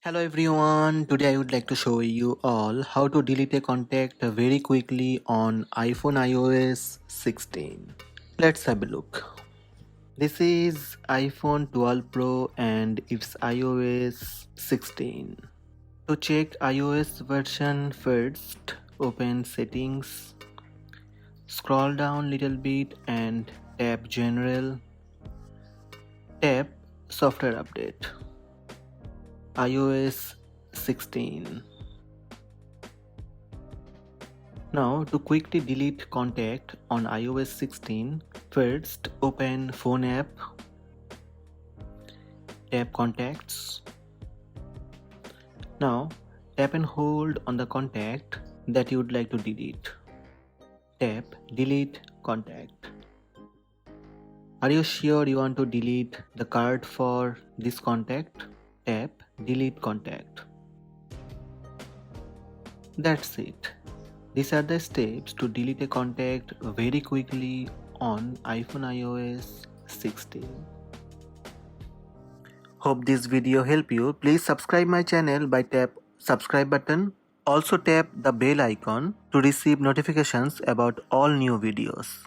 Hello everyone, today I would like to show you all how to delete a contact very quickly on iPhone iOS 16. Let's have a look. This is iPhone 12 Pro and it's iOS 16. To check iOS version first, open settings, scroll down little bit and tap general, tap software update. iOS 16. Now to quickly delete contact on iOS 16, first open phone app, tap contacts. Now tap and hold on the contact that you would like to delete. Tap delete contact. Are you sure you want to delete the card for this contact? Tap delete contact. That's it. These are the steps to delete a contact very quickly on iPhone iOS 16. Hope this video helped you. Please subscribe my channel by tap subscribe button. Also tap the bell icon to receive notifications about all new videos.